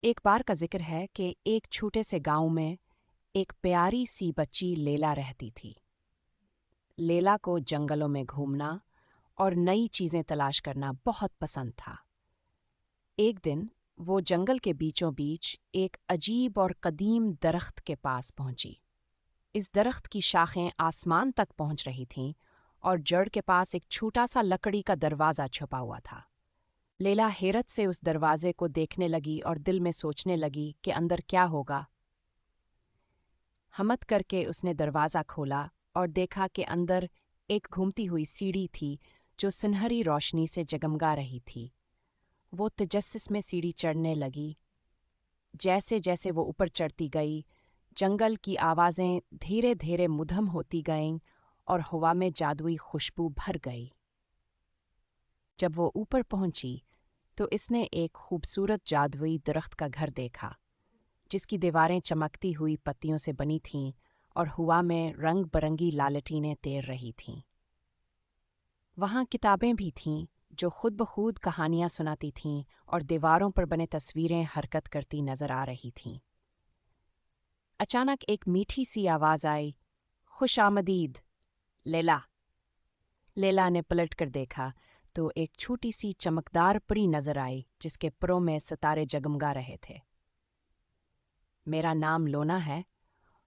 ایک بار کا ذکر ہے کہ ایک چھوٹے سے گاؤں میں ایک پیاری سی بچی لیلا رہتی تھی۔ لیلا کو جنگلوں میں گھومنا اور نئی چیزیں تلاش کرنا بہت پسند تھا۔ ایک دن وہ جنگل کے بیچوں بیچ ایک عجیب اور قدیم درخت کے پاس پہنچی۔ اس درخت کی شاخیں آسمان تک پہنچ رہی تھیں اور جڑ کے پاس ایک چھوٹا سا لکڑی کا دروازہ چھپا ہوا تھا۔ لیلا حیرت سے اس دروازے کو دیکھنے لگی اور دل میں سوچنے لگی کہ اندر کیا ہوگا۔ ہمت کر کے اس نے دروازہ کھولا اور دیکھا کہ اندر ایک گھومتی ہوئی سیڑھی تھی جو سنہری روشنی سے جگمگا رہی تھی۔ وہ تجسس میں سیڑھی چڑھنے لگی۔ جیسے جیسے وہ اوپر چڑھتی گئی، جنگل کی آوازیں دھیرے دھیرے مدھم ہوتی گئیں اور ہوا میں جادوئی خوشبو بھر گئی۔ جب وہ اوپر پہنچی تو اس نے ایک خوبصورت جادوئی درخت کا گھر دیکھا، جس کی دیواریں چمکتی ہوئی پتیوں سے بنی تھیں اور ہوا میں رنگ برنگی لالٹینیں تیر رہی تھیں۔ وہاں کتابیں بھی تھیں جو خود بخود کہانیاں سناتی تھیں اور دیواروں پر بنے تصویریں حرکت کرتی نظر آ رہی تھیں۔ اچانک ایک میٹھی سی آواز آئی، خوش آمدید لیلا۔ لیلا نے پلٹ کر دیکھا تو ایک چھوٹی سی چمکدار پری نظر آئی جس کے پروں میں ستارے جگمگا رہے تھے۔ میرا نام لونا ہے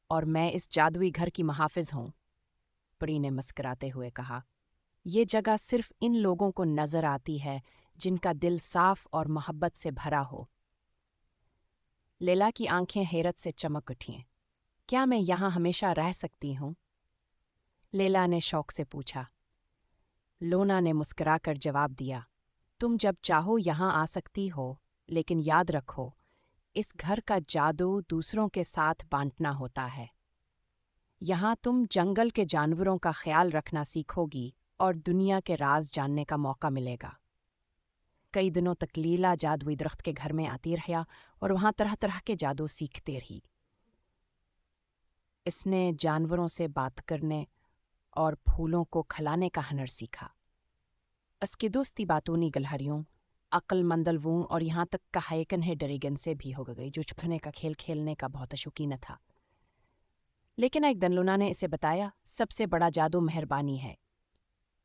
اور میں اس جادوئی گھر کی محافظ ہوں، پری نے مسکراتے ہوئے کہا۔ یہ جگہ صرف ان لوگوں کو نظر آتی ہے جن کا دل صاف اور محبت سے بھرا ہو۔ لیلا کی آنکھیں حیرت سے چمک اٹھیں۔ کیا میں یہاں ہمیشہ رہ سکتی ہوں؟ لیلا نے شوق سے پوچھا۔ لونا نے مسکرا کر جواب دیا، تم جب چاہو یہاں آ سکتی ہو، لیکن یاد رکھو، اس گھر کا جادو دوسروں کے ساتھ بانٹنا ہوتا ہے۔ یہاں تم جنگل کے جانوروں کا خیال رکھنا سیکھو گی اور دنیا کے راز جاننے کا موقع ملے گا۔ کئی دنوں تک لیلا جادوئی درخت کے گھر میں آتی رہا اور وہاں طرح طرح کے جادو سیکھتے رہی۔ اس نے جانوروں سے بات کرنے اور پھولوں کو کھلانے کا ہنر سیکھا۔ اس کی دوستی باتونی گلہریوں، عقل مندلووں اور یہاں تک کہ ہیکن ہے ڈریگن سے بھی ہو گئی جو چھپنے کا کھیل کھیلنے کا بہت شوقین تھا۔ لیکن ایک دن لونا نے اسے بتایا، سب سے بڑا جادو مہربانی ہے۔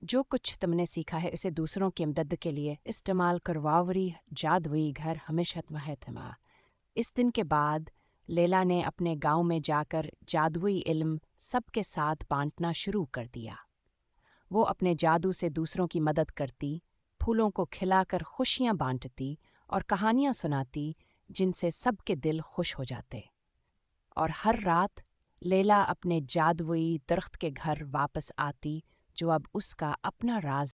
جو کچھ تم نے سیکھا ہے اسے دوسروں کی امدد کے لیے استعمال کرواوری جادوئی گھر ہمیشہ تمہیں تھما۔ اس دن کے بعد لیلا نے اپنے گاؤں میں جا کر جادوئی علم سب کے ساتھ بانٹنا شروع کر دیا۔ وہ اپنے جادو سے دوسروں کی مدد کرتی، پھولوں کو کھلا کر خوشیاں بانٹتی اور کہانیاں سناتی جن سے سب کے دل خوش ہو جاتے۔ اور ہر رات لیلا اپنے جادوئی درخت کے گھر واپس آتی جو اب اس کا اپنا راز